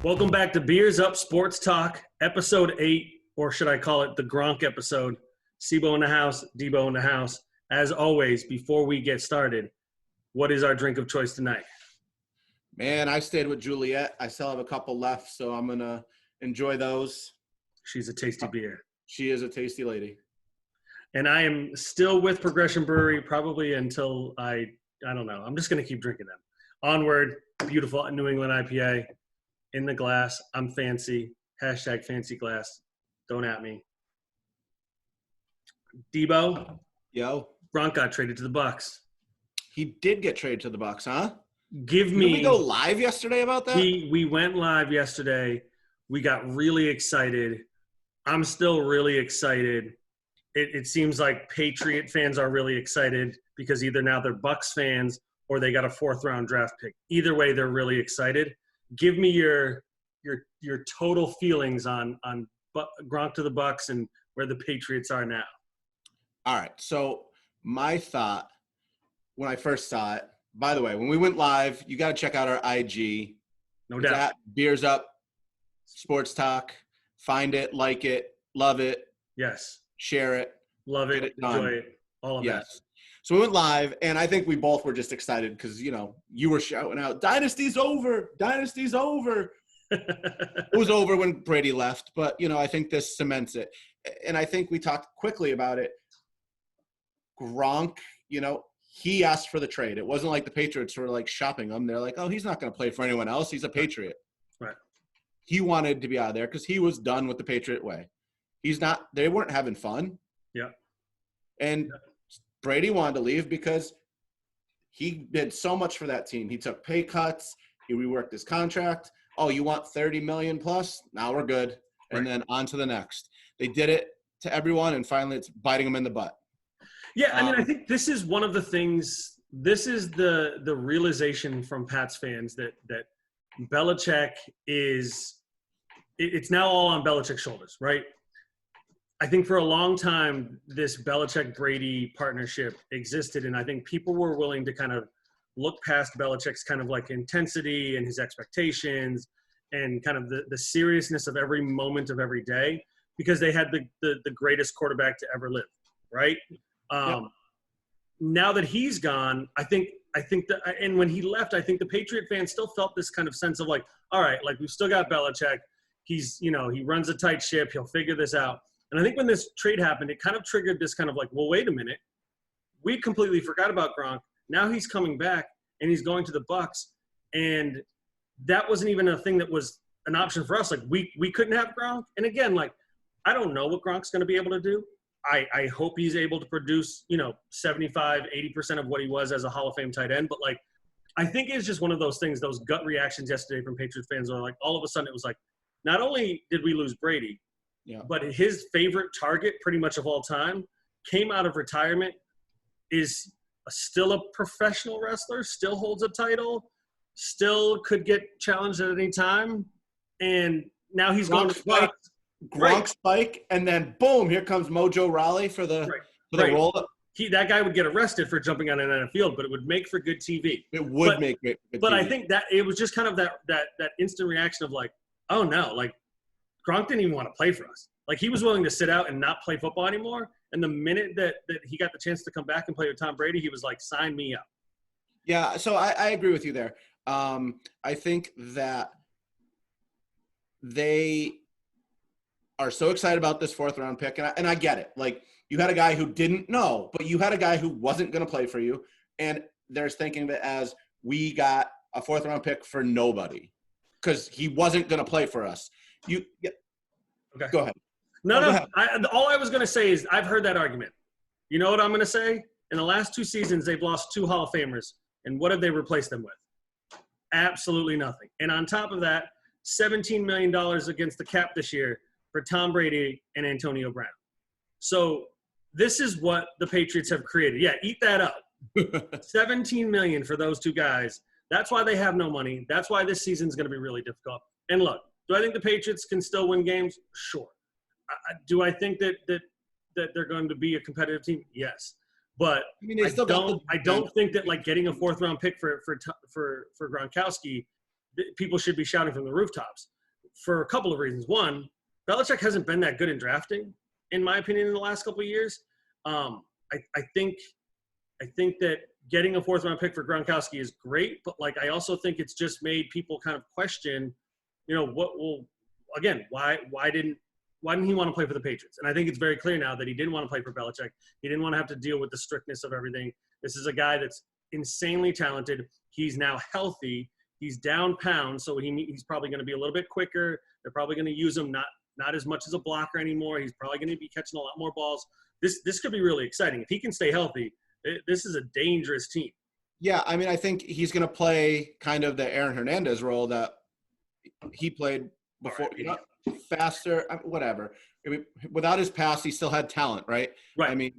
Welcome back to Beers Up Sports Talk, episode 8, or should I call it the Gronk episode. Cebo in the house, Debo in the house. As always, before we get started, what is our drink of choice tonight? Man, I stayed with Juliet. I still have a couple left, so I'm going to enjoy those. She's a tasty beer. She is a tasty lady. And I am still with Progression Brewery probably until I don't know. I'm just going to keep drinking them. Onward, beautiful New England IPA. In the glass, I'm fancy. Hashtag fancy glass. Don't at me. Debo. Yo. Gronk got traded to the Bucs. He did get traded to the Bucs, huh? Did we go live yesterday about that? We went live yesterday. We got really excited. I'm still really excited. It seems like Patriot fans are really excited because either now they're Bucs fans or they got a 4th-round draft pick. Either way, they're really excited. Give me your total feelings on Gronk to the Bucs and where the Patriots are now. All right. So my thought when I first saw it, by the way, when we went live, you got to check out our IG. No doubt. At Beers Up Sports Talk. Find it, like it, love it. Yes. Share it. Love it. Enjoy it. All of that. So we went live, and I think we both were just excited because, you were shouting out, Dynasty's over. Dynasty's over. It was over when Brady left, but, I think this cements it. And I think we talked quickly about it. Gronk, he asked for the trade. It wasn't like the Patriots were, shopping him. They're like, oh, he's not going to play for anyone else. He's a Patriot. Right. He wanted to be out of there because he was done with the Patriot way. They weren't having fun. Yeah. And Brady wanted to leave because he did so much for that team. He took pay cuts. He reworked his contract. Oh, you want $30 million plus? Now we're good. Right. And then on to the next. They did it to everyone, and finally it's biting them in the butt. Yeah, I think this is one of the things – this is the realization from Pats fans that Belichick is – it's now all on Belichick's shoulders, right? I think for a long time, this Belichick-Brady partnership existed, and I think people were willing to kind of look past Belichick's kind of intensity and his expectations and kind of the seriousness of every moment of every day because they had the greatest quarterback to ever live, right? Now that he's gone, I think that, and when he left, I think the Patriot fans still felt this kind of sense of all right, we've still got Belichick. He's, he runs a tight ship. He'll figure this out. And I think when this trade happened, it kind of triggered this kind of well, wait a minute. We completely forgot about Gronk. Now he's coming back, and he's going to the Bucs. And that wasn't even a thing that was an option for us. We couldn't have Gronk. And again, I don't know what Gronk's going to be able to do. I hope he's able to produce, 75, 80% of what he was as a Hall of Fame tight end. But, I think it's just one of those things, those gut reactions yesterday from Patriots fans are all of a sudden it was not only did we lose Brady, but his favorite target pretty much of all time came out of retirement, is still a professional wrestler, still holds a title, still could get challenged at any time. And now he's going to spike. Gronk spike, and then boom, here comes Mojo Rawley for the roll-up. That guy would get arrested for jumping on an field, but it would make for good TV. It would make good TV. But I think that it was just kind of that instant reaction of oh no, Gronk didn't even want to play for us. He was willing to sit out and not play football anymore. And the minute that he got the chance to come back and play with Tom Brady, he was sign me up. Yeah, so I agree with you there. I think that they are so excited about this 4th-round pick, and I get it. You had a guy who didn't know, but you had a guy who wasn't going to play for you, and there's thinking of it as we got a 4th-round pick for nobody because he wasn't going to play for us. Okay. Go ahead. No. Go ahead. All I was going to say is I've heard that argument. You know what I'm going to say? In the last 2 seasons, they've lost 2 Hall of Famers, and what have they replaced them with? Absolutely nothing. And on top of that, $17 million against the cap this year for Tom Brady and Antonio Brown. So this is what the Patriots have created. Yeah, eat that up. $17 million for those 2 guys. That's why they have no money. That's why this season's going to be really difficult. And look, do I think the Patriots can still win games? Sure. Do I think that they're going to be a competitive team? Yes. But I don't think that getting a 4th round pick for Gronkowski, people should be shouting from the rooftops. for a couple of reasons. One, Belichick hasn't been that good in drafting, in my opinion, in the last couple of years. I think that getting a 4th round pick for Gronkowski is great, but like I also think it's just made people kind of question, why didn't he want to play for the Patriots? And I think it's very clear now that he didn't want to play for Belichick. He didn't want to have to deal with the strictness of everything. This is a guy that's insanely talented. He's now healthy. He's down pounds, so he's probably going to be a little bit quicker. They're probably going to use him not as much as a blocker anymore. He's probably going to be catching a lot more balls. This could be really exciting. If he can stay healthy, this is a dangerous team. Yeah, I mean, I think he's going to play kind of the Aaron Hernandez role that he played before. Faster, whatever. I mean, without his pass, he still had talent, right? Right. I mean,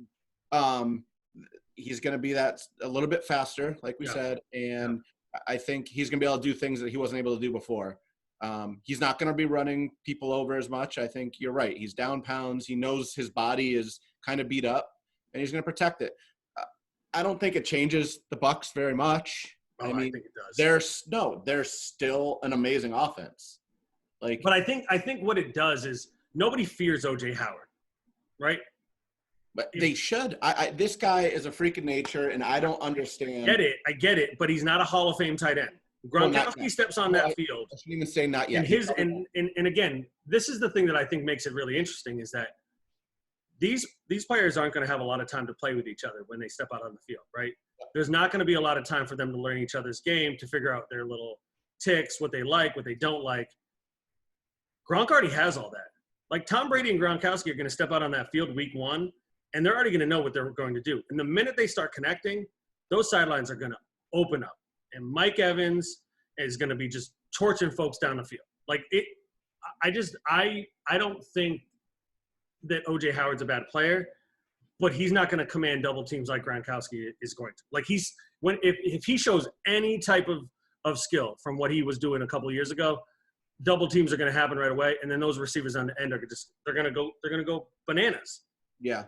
he's going to be that a little bit faster, like we said, and I think he's going to be able to do things that he wasn't able to do before. He's not going to be running people over as much. I think you're right. He's down pounds. He knows his body is kind of beat up, and he's going to protect it. I don't think it changes the Bucs very much. I mean, I think it does. They're still an amazing offense. But I think what it does is nobody fears O.J. Howard, right? But they should. This guy is a freak of nature, and I don't understand. I get it, but he's not a Hall of Fame tight end. Gronkowski steps on that field. I shouldn't even say not yet. And again, this is the thing that I think makes it really interesting is that these players aren't going to have a lot of time to play with each other when they step out on the field, right? There's not going to be a lot of time for them to learn each other's game, to figure out their little ticks, what they like, what they don't like. Gronk already has all that. Like Tom Brady and Gronkowski are going to step out on that field week 1, and they're already going to know what they're going to do. And the minute they start connecting, those sidelines are going to open up. And Mike Evans is going to be just torching folks down the field. I don't think that O.J. Howard's a bad player, but he's not going to command double teams like Gronkowski is going to. Like if he shows any type of skill from what he was doing a couple of years ago, double teams are going to happen right away, and then those receivers on the end they're going to go bananas. Yeah.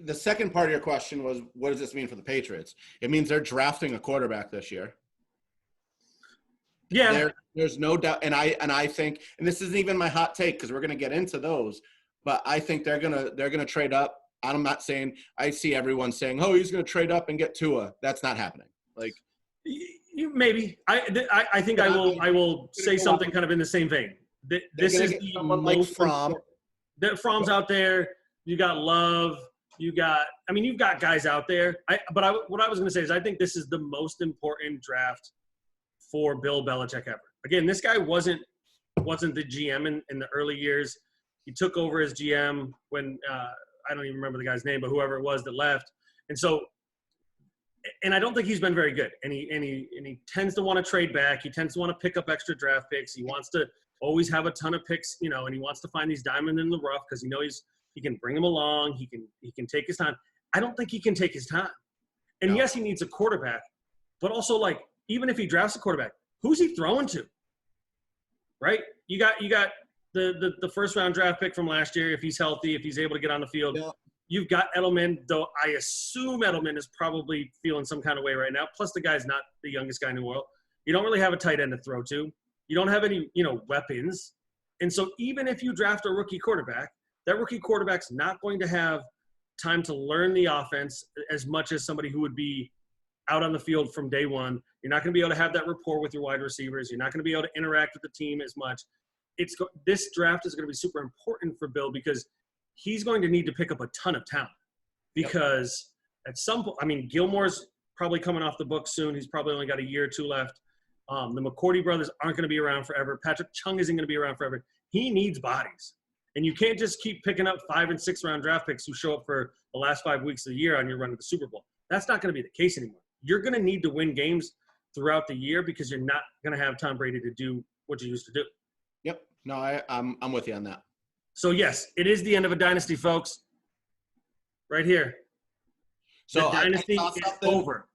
The second part of your question was, what does this mean for the Patriots? It means they're drafting a quarterback this year. Yeah. There's no doubt, and I think, and this isn't even my hot take because we're going to get into those, but I think they're gonna trade up. I'm not saying I see everyone saying, "Oh, he's going to trade up and get Tua." That's not happening. Like. Maybe I think I will say something kind of in the same vein. This is someone like Fromm. That Fromm's out there. You got Love. You've got guys out there. What I was going to say is I think this is the most important draft for Bill Belichick ever. Again, this guy wasn't the GM in the early years. He took over as GM when I don't even remember the guy's name, but whoever it was that left, and I don't think he's been very good. And he tends to want to trade back. He tends to want to pick up extra draft picks. He wants to always have a ton of picks, and he wants to find these diamonds in the rough because he knows he can bring them along. He can take his time. I don't think he can take his time. And yes, he needs a quarterback, but also even if he drafts a quarterback, who's he throwing to? Right? You got the first round draft pick from last year. If he's healthy, if he's able to get on the field. Yeah. You've got Edelman, though I assume Edelman is probably feeling some kind of way right now. Plus, the guy's not the youngest guy in the world. You don't really have a tight end to throw to. You don't have any, weapons. And so even if you draft a rookie quarterback, that rookie quarterback's not going to have time to learn the offense as much as somebody who would be out on the field from day one. You're not going to be able to have that rapport with your wide receivers. You're not going to be able to interact with the team as much. This draft is going to be super important for Bill because he's going to need to pick up a ton of talent because at some point, Gilmore's probably coming off the books soon. He's probably only got a year or two left. The McCourty brothers aren't going to be around forever. Patrick Chung isn't going to be around forever. He needs bodies. And you can't just keep picking up 5- and 6-round draft picks who show up for the last 5 weeks of the year on your run to the Super Bowl. That's not going to be the case anymore. You're going to need to win games throughout the year because you're not going to have Tom Brady to do what you used to do. Yep. No, I'm with you on that. So, yes, it is the end of a dynasty, folks. Right here. So the dynasty is over.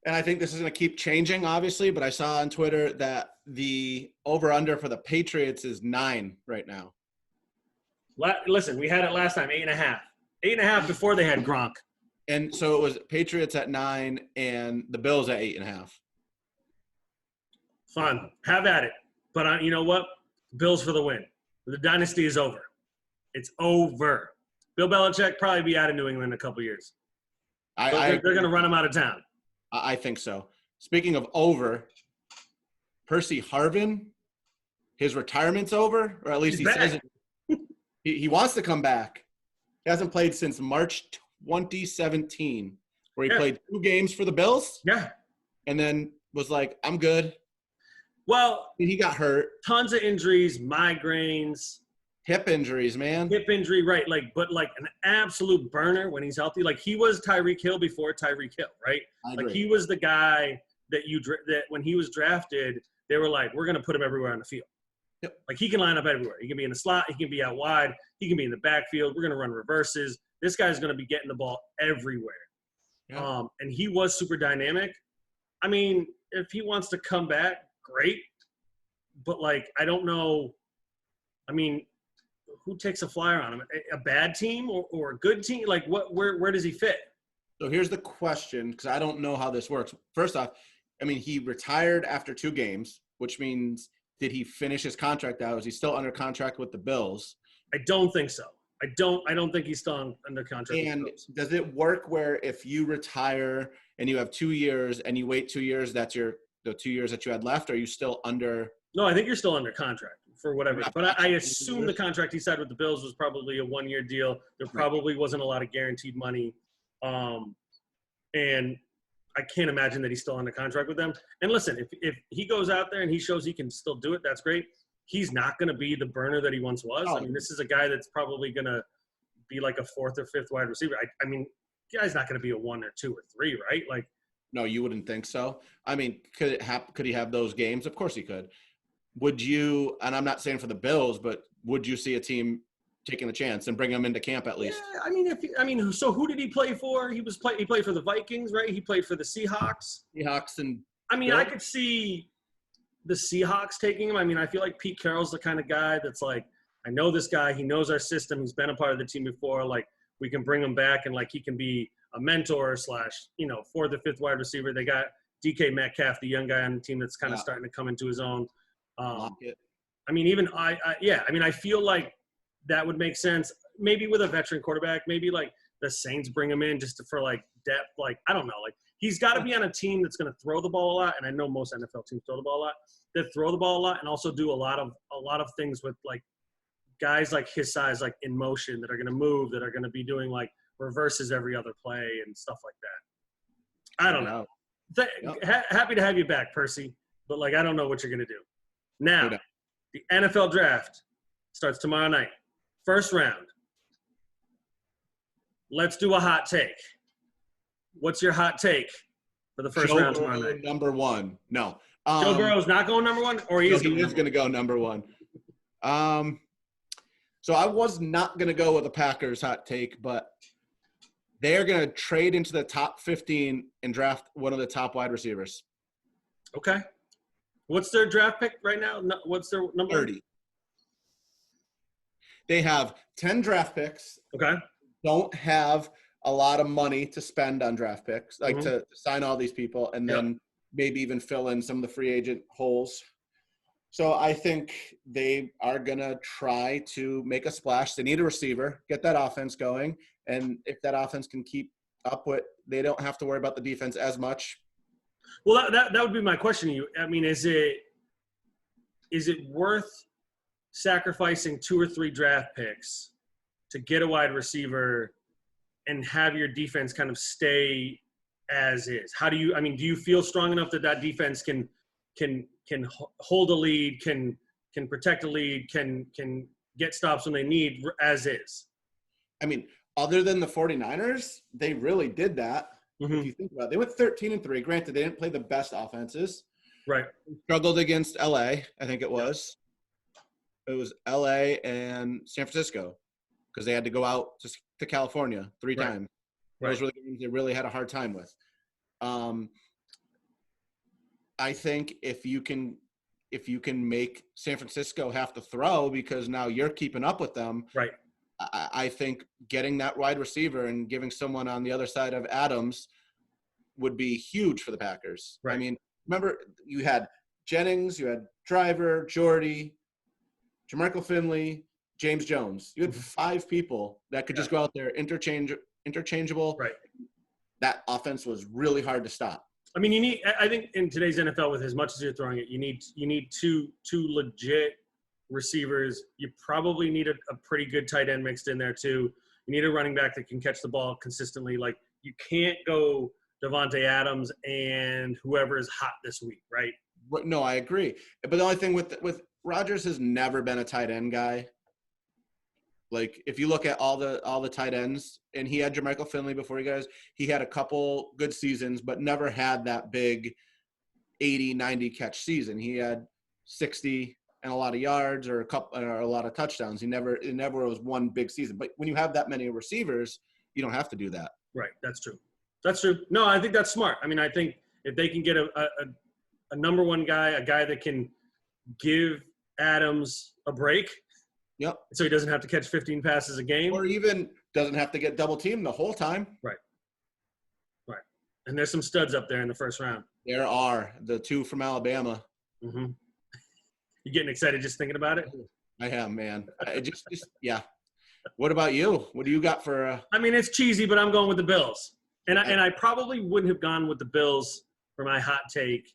And I think this is going to keep changing, obviously, but I saw on Twitter that the over-under for the Patriots is 9 right now. Listen, we had it last time, 8.5. 8.5 before they had Gronk. And so it was Patriots at 9 and the Bills at 8.5. Fun. Have at it. But you know what? Bills for the win. The dynasty is over. It's over. Bill Belichick probably be out of New England in a couple years. They're going to run him out of town. I think so. Speaking of over, Percy Harvin, his retirement's over, or at least He's says back. it. He wants to come back. He hasn't played since March 2017, where he played 2 games for the Bills. Yeah. And then was like, I'm good. Well, he got hurt. Tons of injuries, migraines. Hip injuries, man. Hip injury, right? But an absolute burner when he's healthy. Like he was Tyreek Hill before Tyreek Hill, right? Like he was the guy that when he was drafted, they were like, we're going to put him everywhere on the field. Yep. Like he can line up everywhere. He can be in the slot. He can be out wide. He can be in the backfield. We're going to run reverses. This guy's going to be getting the ball everywhere. Yeah. And he was super dynamic. I mean, if he wants to come back, great. But I don't know. I mean, who takes a flyer on him? A bad team or a good team? Where does he fit? So here's the question, because I don't know how this works. First off, I mean, he retired after 2 games, which means did he finish his contract out? Is he still under contract with the Bills? I don't think so. I don't think he's still under contract. And does it work where if you retire and you have 2 years and you wait 2 years, that's the 2 years that you had left? Or are you still under? No, I think you're still under contract for whatever. But I assume the contract he signed with the Bills was probably a 1-year deal. There probably wasn't a lot of guaranteed money. And I can't imagine that he's still under contract with them. And listen, if he goes out there and he shows he can still do it, that's great. He's not going to be the burner that he once was. I mean, this is a guy that's probably going to be like a 4th or 5th wide receiver. I mean, the guy's not going to be a 1 or 2 or 3, right? No, you wouldn't think so. I mean, could he have those games? Of course he could. Would you, and I'm not saying for the Bills, but would you see a team taking a chance and bring him into camp at least? Yeah, so who did he play for? He played for the Vikings, right? He played for the Seahawks. And I could see the Seahawks taking him. I mean, I feel like Pete Carroll's the kind of guy that's like, I know this guy. He knows our system. He's been a part of the team before. We can bring him back and he can be a mentor / 4th or 5th wide receiver. They got DK Metcalf, the young guy on the team that's kind of starting to come into his own. I feel like that would make sense. Maybe with a veteran quarterback, maybe the Saints bring him in just for depth. I don't know. He's got to be on a team that's going to throw the ball a lot. And I know most NFL teams throw the ball a lot. They throw the ball a lot and also do a lot of things with guys his size, in motion that are going to move, that are going to be doing reverses every other play and stuff like that. I don't know. Happy to have you back, Percy. But I don't know what you're going to do. Now, the NFL draft starts tomorrow night. First round. Let's do a hot take. What's your hot take for the first round tomorrow night? Number 1. No. Joe Burrow's not going number 1, or he is going to go number 1. So I was not going to go with a Packers hot take, but they're going to trade into the top 15 and draft one of the top wide receivers. Okay. What's their draft pick right now? What's their number? 30. They have 10 draft picks. Okay. Don't have a lot of money to spend on draft picks, to sign all these people and then maybe even fill in some of the free agent holes. So I think they are going to try to make a splash. They need a receiver, get that offense going. And if that offense can keep up with, they don't have to worry about the defense as much. Well, that would be my question to you. I mean, is it worth sacrificing 2 or 3 draft picks to get a wide receiver and have your defense kind of stay as is? Do you feel strong enough that defense can hold a lead, can protect a lead, can get stops when they need as is? I mean, other than the 49ers, they really did that. Mm-hmm. If you think about it, they went 13-3. Granted, they didn't play the best offenses. Right. Struggled against LA, I think it was. It was LA and San Francisco because they had to go out to California 3 times. Right. Those were the games they really had a hard time with. I think if you can make San Francisco have to throw because now you're keeping up with them. Right. I think getting that wide receiver and giving someone on the other side of Adams would be huge for the Packers. Right. I mean, remember you had Jennings, you had Driver, Jordy, Jermichael Finley, James Jones. You had 5 people that could just go out there, interchangeable. Right. That offense was really hard to stop. I mean, I think in today's NFL, with as much as you're throwing it, you need two legit receivers. You probably need a pretty good tight end mixed in there too. You need a running back that can catch the ball consistently. Like, you can't go Devontae Adams and whoever is hot this week, right? No, I agree. But the only thing with Rodgers has never been a tight end guy. Like, if you look at all the tight ends, and he had Jermichael Finley before you guys, he had a couple good seasons, but never had that big 80, 90 catch season. He had 60 and a lot of yards or a lot of touchdowns. It never was one big season. But when you have that many receivers, you don't have to do that. Right. That's true. That's true. No, I think that's smart. I mean, I think if they can get a number one guy, a guy that can give Adams a break, yep, so he doesn't have to catch 15 passes a game, or even doesn't have to get double teamed the whole time. Right. And there's some studs up there in the first round. There are the 2 from Alabama. Mm-hmm. You getting excited just thinking about it? I am, man. Just yeah. What about you? What do you got for? I mean, it's cheesy, but I'm going with the Bills, and I probably wouldn't have gone with the Bills for my hot take,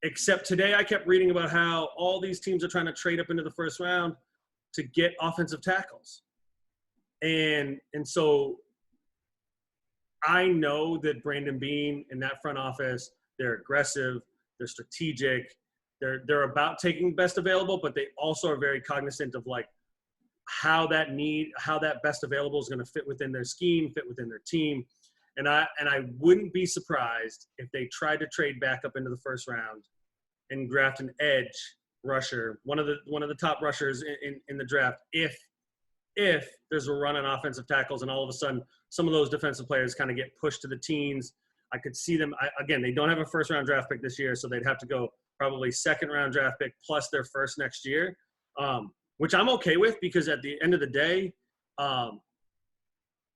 except today I kept reading about how all these teams are trying to trade up into the first round to get offensive tackles, and so I know that Brandon Beane and that front office, they're aggressive, they're strategic, they're about taking best available, but they also are very cognizant of like how that best available is going to fit within their scheme, fit within their team. And I wouldn't be surprised if they tried to trade back up into the first round and draft an edge rusher, one of the top rushers in the draft, if there's a run on offensive tackles and all of a sudden some of those defensive players kind of get pushed to the teens. I could see them again. They don't have a first round draft pick this year, so they'd have to go probably second round draft pick plus their first next year, which I'm okay with, because at the end of the day,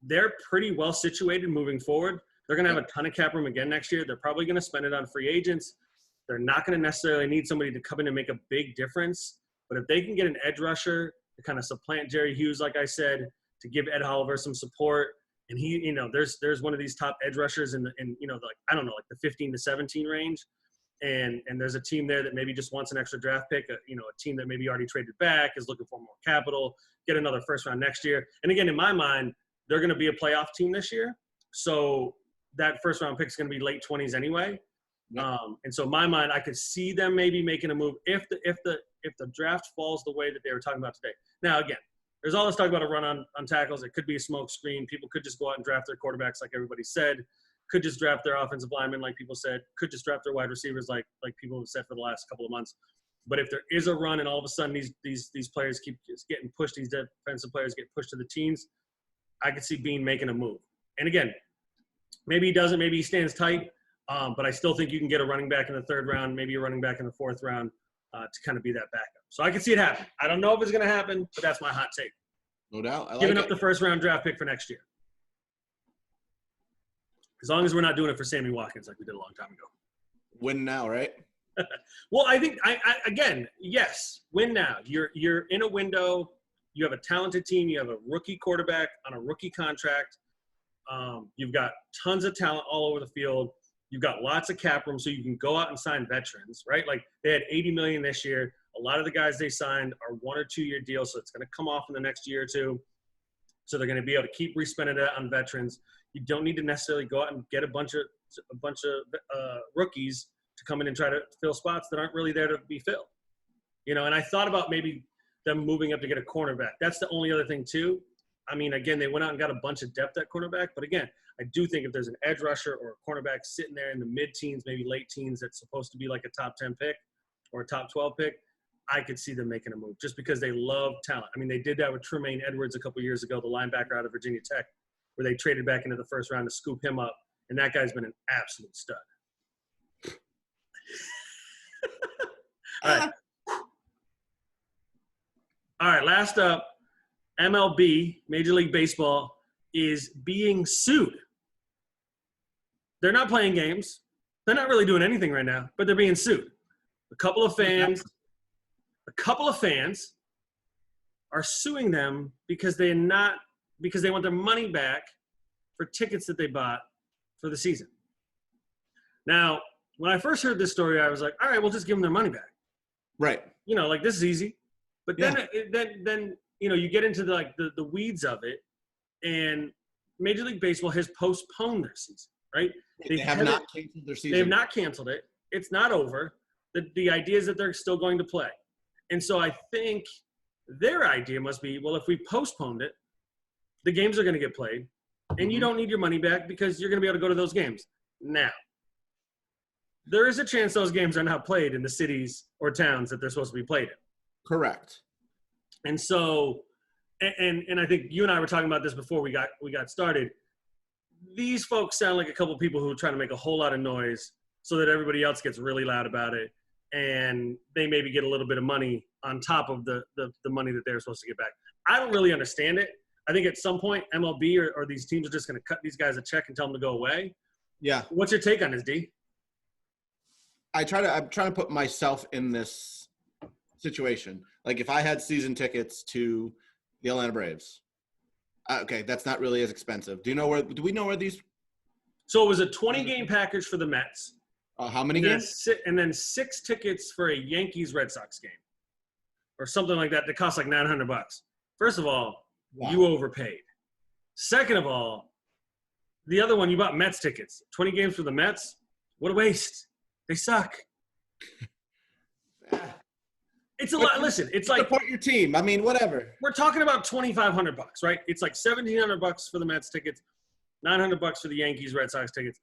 they're pretty well situated moving forward. They're going to have a ton of cap room again next year. They're probably going to spend it on free agents. They're not going to necessarily need somebody to come in and make a big difference. But if they can get an edge rusher to kind of supplant Jerry Hughes, like I said, to give Ed Oliver some support, and he, there's one of these top edge rushers in like the 15 to 17 range, and there's a team there that maybe just wants an extra draft pick, a team that maybe already traded back, is looking for more capital, get another first round next year. And again, in my mind, they're going to be a playoff team this year, so that first round pick is going to be late 20s anyway. Yeah. And so in my mind, I could see them maybe making a move if the draft falls the way that they were talking about today. Now, again, there's all this talk about a run on tackles. It could be a smoke screen. People could just go out and draft their quarterbacks like everybody said. Could just draft their offensive linemen like people said. Could just draft their wide receivers like people have said for the last couple of months. But if there is a run and all of a sudden these players keep just getting pushed, these defensive players get pushed to the teens, I could see Beane making a move. And again, maybe he doesn't. Maybe he stands tight. But I still think you can get a running back in the third round, maybe a running back in the fourth round to kind of be that backup. So I can see it happen. I don't know if it's going to happen, but that's my hot take. No doubt. Giving up the first round draft pick for next year. As long as we're not doing it for Sammy Watkins like we did a long time ago. Win now, right? Well, I think again, yes, win now. You're in a window. You have a talented team. You have a rookie quarterback on a rookie contract. You've got tons of talent all over the field. You've got lots of cap room, so you can go out and sign veterans, right? Like they had $80 million this year. A lot of the guys they signed are 1 or 2 year deals, so it's going to come off in the next year or two. So they're going to be able to keep respending it on veterans. You don't need to necessarily go out and get a bunch of rookies to come in and try to fill spots that aren't really there to be filled. And I thought about maybe them moving up to get a cornerback. That's the only other thing too. I mean, again, they went out and got a bunch of depth at cornerback, but again, I do think if there's an edge rusher or a cornerback sitting there in the mid-teens, maybe late teens, that's supposed to be like a top 10 pick or a top 12 pick, I could see them making a move just because they love talent. I mean, they did that with Tremaine Edwards a couple years ago, the linebacker out of Virginia Tech, where they traded back into the first round to scoop him up, and that guy's been an absolute stud. All right, last up, MLB, Major League Baseball, is being sued. They're not playing games. They're not really doing anything right now, but they're being sued. A couple of fans a couple of fans are suing them because they want their money back for tickets that they bought for the season. Now, when I first heard this story, I was like, all right, we'll just give them their money back. Right. Like this is easy. But then you get into the weeds of it, and Major League Baseball has postponed their season, right? They have not canceled their season. They have not canceled it. It's not over. The idea is that they're still going to play. And so I think their idea must be, well, if we postponed it, the games are going to get played, and you don't need your money back because you're going to be able to go to those games. Now, there is a chance those games are not played in the cities or towns that they're supposed to be played in. Correct. And so, and I think you and I were talking about this before we got started. These folks sound like a couple of people who are trying to make a whole lot of noise so that everybody else gets really loud about it, and they maybe get a little bit of money on top of the money that they're supposed to get back. I don't really understand it. I think at some point MLB or these teams are just going to cut these guys a check and tell them to go away. Yeah. What's your take on this, D? I'm trying to put myself in this situation. Like if I had season tickets to the Atlanta Braves, okay, that's not really as expensive. Do we know where these? So it was a 20-game package for the Mets. How many games? And then 6 tickets for a Yankees-Red Sox game, or something like that. That cost like $900. First of all, wow. You overpaid. Second of all, the other one, you bought Mets tickets. 20 games for the Mets. What a waste. They suck. It's a lot. Listen, it's like support your team. I mean, whatever. We're talking about $2,500, right? It's like $1,700 for the Mets tickets, $900 for the Yankees Red Sox tickets.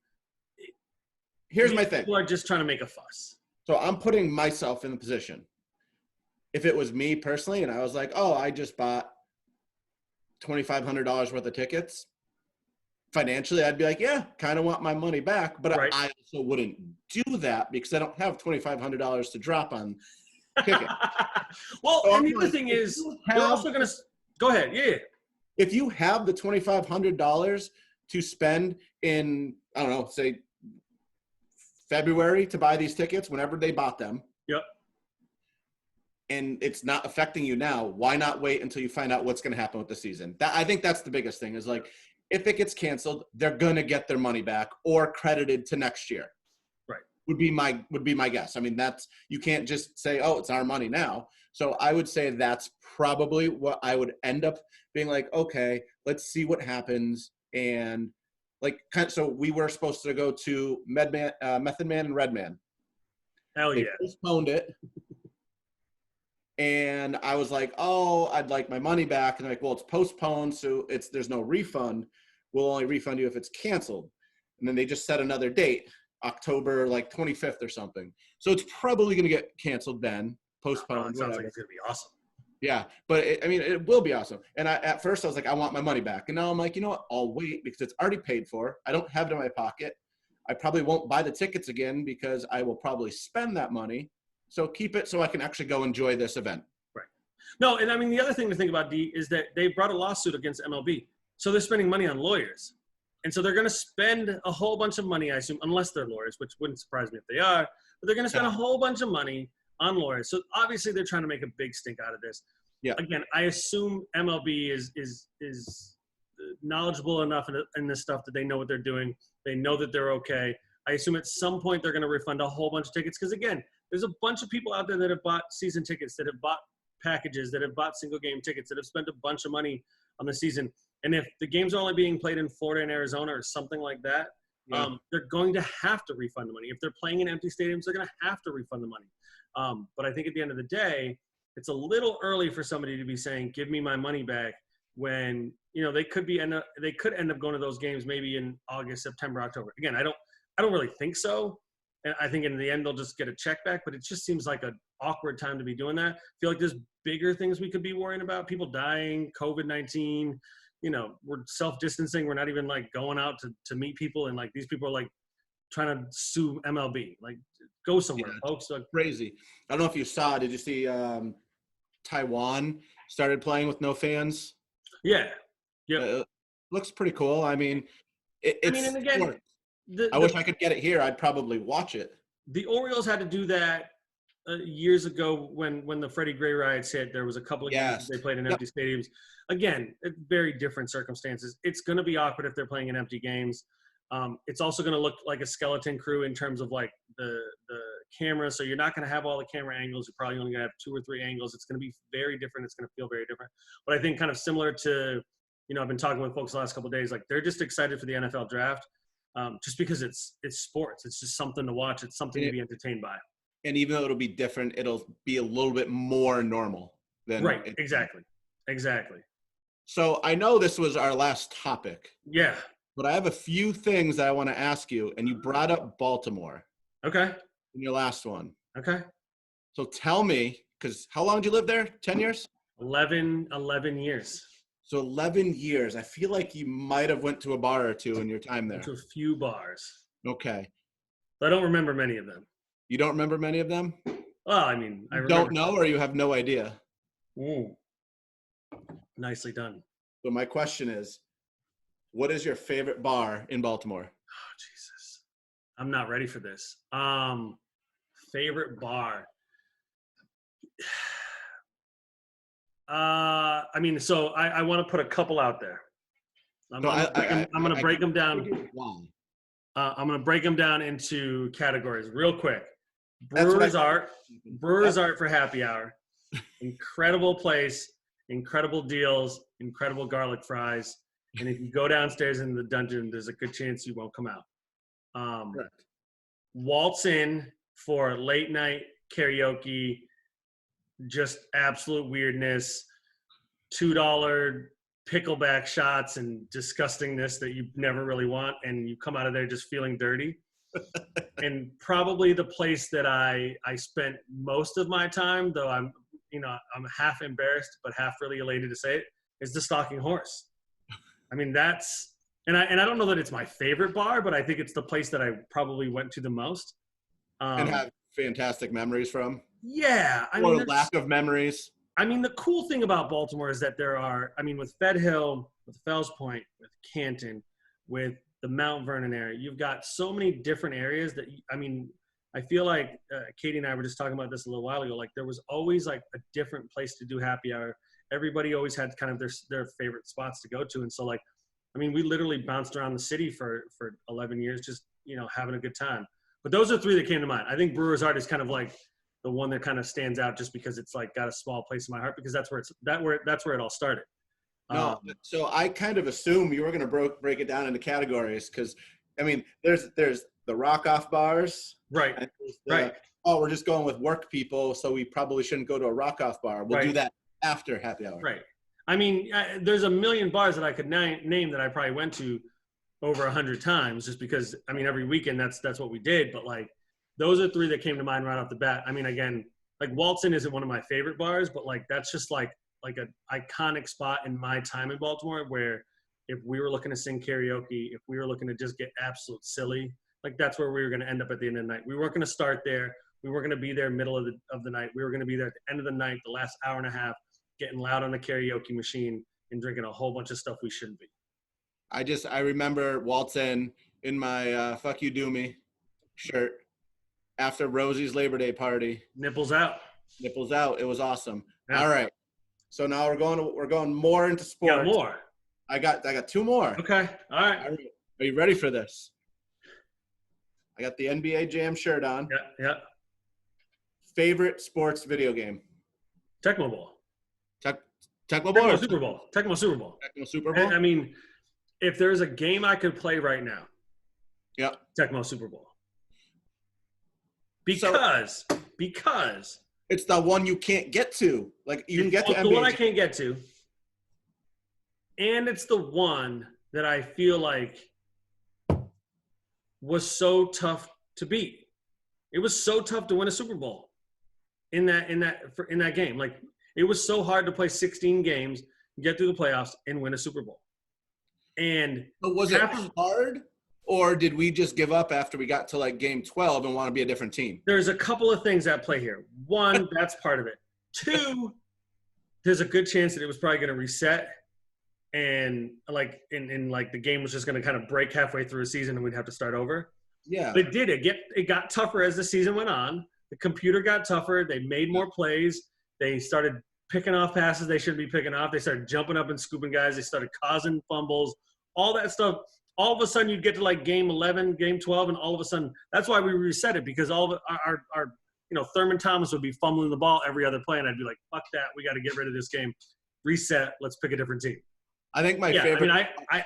Here's my thing. People are just trying to make a fuss. So I'm putting myself in the position. If it was me personally, and I was like, "Oh, I just bought $2,500 worth of tickets," financially, I'd be like, "Yeah, kind of want my money back," but right. I also wouldn't do that because I don't have $2,500 to drop on tickets. Well, so and the other thing is, you're also going to go ahead. Yeah. If you have the $2,500 to spend in, I don't know, say February to buy these tickets, whenever they bought them. Yep. And it's not affecting you now, why not wait until you find out what's going to happen with the season? I think that's the biggest thing is like, if it gets canceled, they're going to get their money back or credited to next year. Right. Would be my guess. I mean, you can't just say, "Oh, it's our money now." So I would say that's probably what I would end up being like, okay, let's see what happens. And so we were supposed to go to Method Man and Redman. Hell yeah. They postponed it. And I was like, "Oh, I'd like my money back." And they're like, "Well, it's postponed, so there's no refund. We'll only refund you if it's canceled." And then they just set another date, October 25th or something. So it's probably going to get canceled then, postponed. It sounds like it's going to be awesome. Yeah, but it will be awesome. And at first I was like, I want my money back. And now I'm like, you know what? I'll wait because it's already paid for. I don't have it in my pocket. I probably won't buy the tickets again because I will probably spend that money. So keep it so I can actually go enjoy this event. Right. No, and I mean, the other thing to think about, D, is that they brought a lawsuit against MLB. So they're spending money on lawyers. And so they're going to spend a whole bunch of money, I assume, unless they're lawyers, which wouldn't surprise me if they are. But they're going to spend a whole bunch of money on lawyers. So obviously they're trying to make a big stink out of this. Yeah. Again, I assume MLB is knowledgeable enough in this stuff that they know what they're doing. They know that they're okay. I assume at some point they're going to refund a whole bunch of tickets because, again, there's a bunch of people out there that have bought season tickets, that have bought packages, that have bought single-game tickets, that have spent a bunch of money on the season. And if the games are only being played in Florida and Arizona or something like that, they're going to have to refund the money. If they're playing in empty stadiums, they're going to have to refund the money. But I think at the end of the day, it's a little early for somebody to be saying, "Give me my money back," when they could end up going to those games maybe in August, September, October. Again, I don't really think so. And I think in the end they'll just get a check back. But it just seems like an awkward time to be doing that. I feel like there's bigger things we could be worrying about: people dying, COVID-19. We're self-distancing. We're not even going out to meet people, and these people are trying to sue MLB. Go somewhere, folks. Crazy. I don't know if you saw. Did you see Taiwan started playing with no fans? Yeah. Yeah. Looks pretty cool. I mean, and again, I wish I could get it here. I'd probably watch it. The Orioles had to do that years ago when the Freddie Gray riots hit. There was a couple of games they played in empty stadiums. Again, very different circumstances. It's going to be awkward if they're playing in empty games. It's also going to look like a skeleton crew in terms of like the camera. So you're not going to have all the camera angles. You're probably only going to have 2 or 3 angles. It's going to be very different. It's going to feel very different. But I think kind of similar to, I've been talking with folks the last couple of days, like they're just excited for the NFL draft. Just because it's sports. It's just something to watch. It's something to be entertained by. And even though it'll be different, it'll be a little bit more normal than right. Exactly. So I know this was our last topic. Yeah. But I have a few things that I want to ask you, and you brought up Baltimore. Okay. In your last one. Okay. So tell me, because how long did you live there? 10 years? 11 years. So 11 years. I feel like you might have went to a bar or two in your time there. Went to a few bars. Okay. But I don't remember many of them. You don't remember many of them? Well, I mean, I remember. Don't know, or you have no idea? Nicely done. So my question is, what is your favorite bar in Baltimore? Oh, Jesus. I'm not ready for this. Favorite bar. I mean, so I want to put a couple out there. I'm going to break them down. I'm going to break them down into categories real quick. Brewers Art for happy hour. Incredible place, incredible deals, incredible garlic fries. And if you go downstairs in the dungeon, there's a good chance you won't come out. Waltz in for late night karaoke, just absolute weirdness, $2 pickleback shots and disgustingness that you never really want, and you come out of there just feeling dirty. And probably the place that I spent most of my time, though I'm half embarrassed but half really elated to say it, is the Stalking Horse. I mean, that's and I don't know that it's my favorite bar, but I think it's the place that I probably went to the most. And have fantastic memories from. Yeah. Or lack of memories. I mean, the cool thing about Baltimore is that there are, with Fed Hill, with Fells Point, with Canton, with the Mount Vernon area, you've got so many different areas that, I feel like Katie and I were just talking about this a little while ago. Like there was always like a different place to do happy hour. Everybody always had kind of their favorite spots to go to. And so like, we literally bounced around the city for 11 years, just, having a good time. But those are 3 that came to mind. I think Brewers Art is kind of like the one that kind of stands out just because it's like got a small place in my heart because that's where it all started. No, so I kind of assume you were going to break it down into categories because, there's the rock-off bars. Right, right. Oh, we're just going with work people, so we probably shouldn't go to a rock-off bar. We'll do that after happy hour. Right. There's a million bars that I could name that I probably went to over 100 times just because, every weekend that's what we did. But, like, those are 3 that came to mind right off the bat. Again, like, Walton isn't one of my favorite bars, but, like, that's just, like an iconic spot in my time in Baltimore where if we were looking to sing karaoke, if we were looking to just get absolute silly, like, that's where we were going to end up at the end of the night. We weren't going to start there. We weren't going to be there middle of the night. We were going to be there at the end of the night, the last hour and a half, getting loud on the karaoke machine and drinking a whole bunch of stuff we shouldn't be. I remember waltzing in my Fuck You Do Me shirt after Rosie's Labor Day party. Nipples out. It was awesome. Yeah. All right. So now we're going more into sports. Yeah, more. I got 2 more. Okay. All right. Are you ready for this? I got the NBA Jam shirt on. Yeah. Favorite sports video game? Tecmo Bowl. Tecmo Bowl? Tecmo Super Bowl. And, if there's a game I could play right now, Tecmo Super Bowl. Because it's the one you can't get to. Like you can get to NBA. The one I can't get to. And it's the one that I feel like was so tough to beat. It was so tough to win a Super Bowl in that game. Like it was so hard to play 16 games, get through the playoffs, and win a Super Bowl. And but was it hard, or did we just give up after we got to like game 12 and want to be a different team? There's a couple of things at play here. One, that's part of it. 2, there's a good chance that it was probably going to reset, and like the game was just going to kind of break halfway through a season and we'd have to start over. Yeah. But it got tougher as the season went on. the computer got tougher. They made more plays. They started picking off passes they shouldn't be picking off. They started jumping up and scooping guys. They started causing fumbles, all that stuff. All of a sudden, you'd get to like game 11, game 12, and all of a sudden, that's why we reset it, because all of our Thurman Thomas would be fumbling the ball every other play, and I'd be like, fuck that. We got to get rid of this game. Reset. Let's pick a different team. I think my favorite. I mean,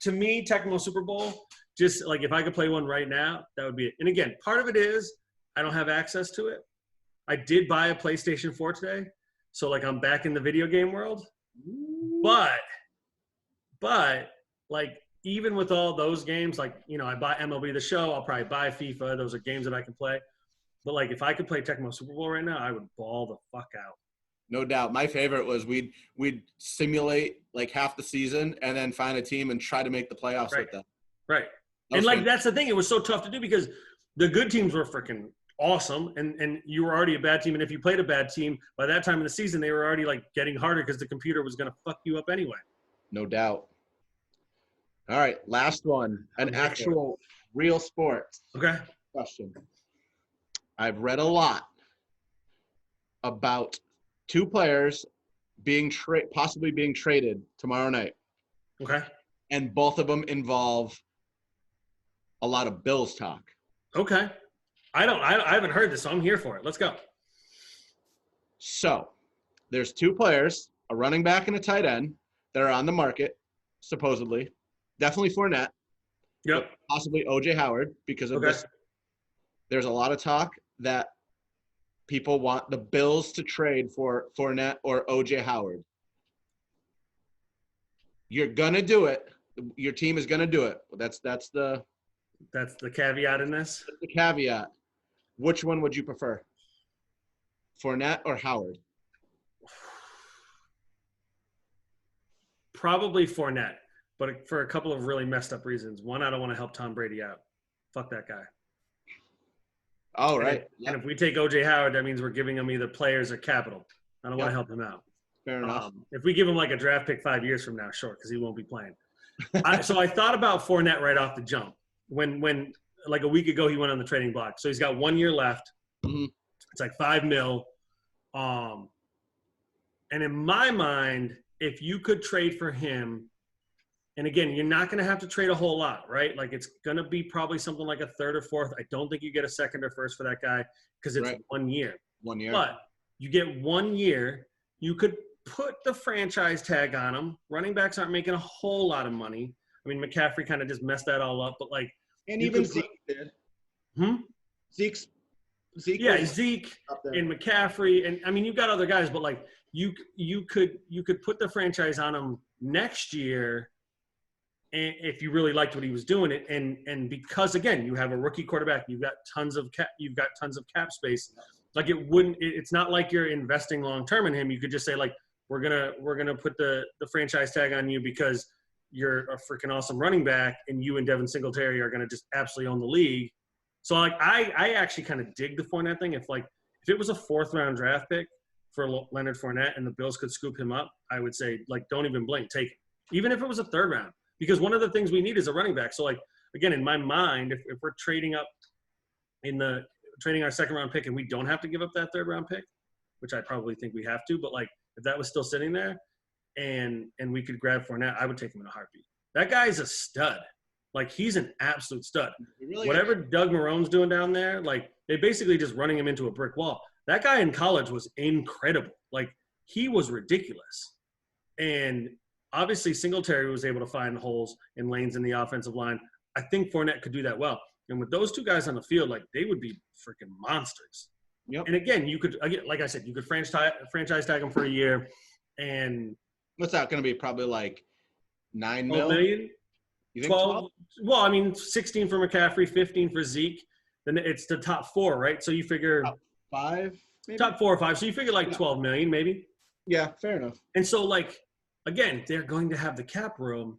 to me, Tecmo Super Bowl, just like if I could play one right now, that would be it. And again, part of it is I don't have access to it. I did buy a PlayStation 4 today, so like I'm back in the video game world. But like even with all those games, like I buy MLB The Show, I'll probably buy FIFA. Those are games that I can play. But like if I could play Tecmo Super Bowl right now, I would ball the fuck out. No doubt. My favorite was we'd simulate like half the season and then find a team and try to make the playoffs with them. Right. And like that's the thing. It was so tough to do because the good teams were freaking awesome, and you were already a bad team. And if you played a bad team, by that time in the season, they were already like getting harder because the computer was going to fuck you up anyway. No doubt. All right, last one. An actual real sport. Okay. Question. I've read a lot about two players possibly being traded tomorrow night. Okay. And both of them involve a lot of Bills talk. Okay. I haven't heard this, so I'm here for it. Let's go. So, there's two players, a running back and a tight end, that are on the market, supposedly. Definitely Fournette. Yep. Possibly O.J. Howard, because of this. There's a lot of talk that people want the Bills to trade for Fournette or O.J. Howard. You're going to do it. Your team is going to do it. That's the caveat in this? That's the caveat. Which one would you prefer? Fournette or Howard? Probably Fournette, but for a couple of really messed up reasons. One, I don't want to help Tom Brady out. Fuck that guy. Oh, right. And if we take O.J. Howard, that means we're giving him either players or capital. I don't want to help him out. Fair enough. If we give him like a draft pick 5 years from now, sure, because he won't be playing. So I thought about Fournette right off the jump. When like a week ago he went on the trading block. So he's got 1 year left. Mm-hmm. It's like $5 million. And in my mind, if you could trade for him, and again, you're not going to have to trade a whole lot, right? Like it's going to be probably something like a third or fourth. I don't think you get a second or first for that guy because it's 1 year. 1 year. But you get 1 year. You could put the franchise tag on him. Running backs aren't making a whole lot of money. I mean, McCaffrey kind of just messed that all up, but like, and even Zeke did. Zeke. Yeah, Zeke and McCaffrey, and I mean, you've got other guys, but like, you could put the franchise on him next year, and if you really liked what he was doing, and because again, you have a rookie quarterback, you've got tons of cap space. Like it's not like you're investing long term in him. You could just say like, we're gonna put the franchise tag on you because you're a freaking awesome running back, and you and Devin Singletary are going to just absolutely own the league. So like I actually kind of dig the Fournette thing. If it was a 4th round draft pick for Leonard Fournette and the Bills could scoop him up, I would say like don't even blink, take it. Even if it was a 3rd round, because one of the things we need is a running back. So like again, in my mind, if we're trading up trading our 2nd round pick and we don't have to give up that 3rd round pick, which I probably think we have to, but like if that was still sitting there, and we could grab Fournette, I would take him in a heartbeat. That guy's a stud. Like, he's an absolute stud. Really Whatever Doug Marrone's doing down there, like, they basically just running him into a brick wall. That guy in college was incredible. Like, he was ridiculous. And obviously Singletary was able to find holes and lanes in the offensive line. I think Fournette could do that well. And with those two guys on the field, like, they would be freaking monsters. Yep. And again, like I said, you could franchise tag him for a year. And what's that going to be? Probably like $9 million? You think 12? Well, I mean, 16 for McCaffrey, 15 for Zeke. Then it's the top 4, right? So you figure top 5, maybe? Top 4 or 5. So you figure like 12 million, maybe. Yeah, fair enough. And so, like, again, they're going to have the cap room.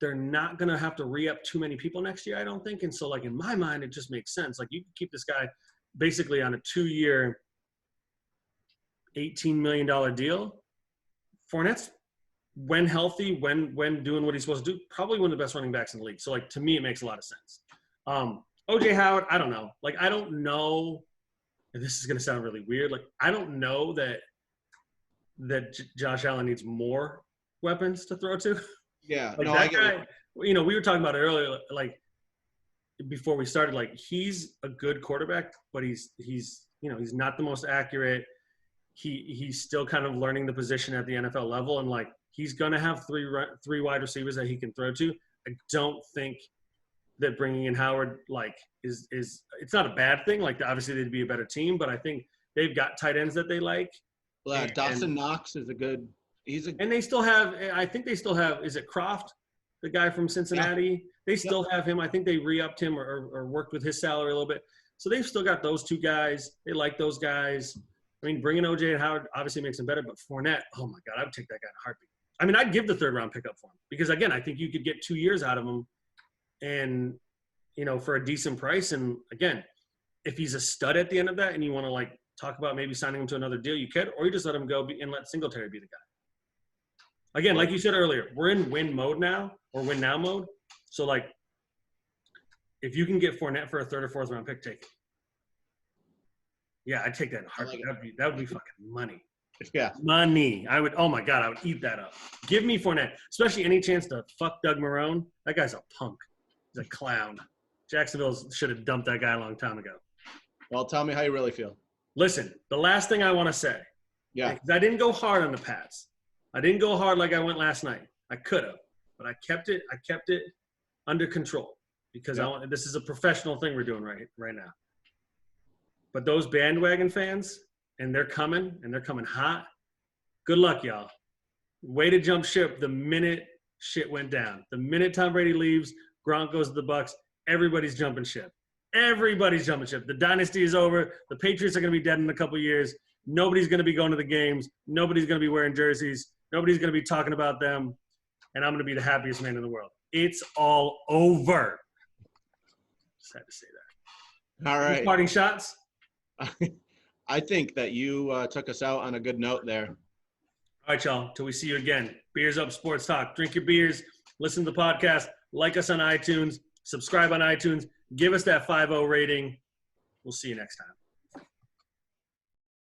They're not going to have to re-up too many people next year, I don't think. And so, like, in my mind, it just makes sense. Like, you can keep this guy basically on a 2-year, $18 million deal. Fournette's, when healthy, when doing what he's supposed to do, probably one of the best running backs in the league. So, like, to me, it makes a lot of sense. O.J. Howard, I don't know. Like, I don't know and this is going to sound really weird. Like, I don't know that Josh Allen needs more weapons to throw to. Yeah. Like No, that I get guy, it. we were talking about it earlier, like before we started, like he's a good quarterback, but he's not the most accurate. He's still kind of learning the position at the NFL level, and like he's going to have three wide receivers that he can throw to. I don't think that bringing in Howard like is it's not a bad thing. Like obviously they'd be a better team, but I think they've got tight ends that they like. Well, Dawson Knox is and they still have, I think they still have, is it Croft, the guy from Cincinnati? Yeah. They still have him. I think they re-upped him or worked with his salary a little bit. So they've still got those two guys. They like those guys. I mean, bringing OJ and Howard obviously makes them better, but Fournette, oh my God, I would take that guy in a heartbeat. I mean, I'd give the 3rd round pickup for him because, again, I think you could get 2 years out of him and, for a decent price. And, again, if he's a stud at the end of that and you want to, like, talk about maybe signing him to another deal, you could, or you just let him go and let Singletary be the guy. Again, like you said earlier, we're in win mode now or win now mode. So, like, if you can get Fournette for a 3rd or 4th round pick, take it. Yeah, I'd take that in a heartbeat. That would be fucking money. Yeah. Money. Oh my God, I would eat that up. Give me Fournette, especially any chance to fuck Doug Marrone. That guy's a punk. He's a clown. Jacksonville should have dumped that guy a long time ago. Well, tell me how you really feel. Listen, the last thing I want to say. Yeah. Because I didn't go hard on the Pats. I didn't go hard like I went last night. I could have, but I kept it under control because this is a professional thing we're doing right now. But those bandwagon fans, and they're coming hot. Good luck, y'all. Way to jump ship the minute shit went down. The minute Tom Brady leaves, Gronk goes to the Bucs, everybody's jumping ship. Everybody's jumping ship. The dynasty is over. The Patriots are going to be dead in a couple of years. Nobody's going to be going to the games. Nobody's going to be wearing jerseys. Nobody's going to be talking about them. And I'm going to be the happiest man in the world. It's all over. Just had to say that. All right. Parting shots? I think that you took us out on a good note there. All right, y'all. Till we see you again. Beers Up Sports Talk. Drink your beers. Listen to the podcast. Like us on iTunes. Subscribe on iTunes. Give us that 5.0 rating. We'll see you next time.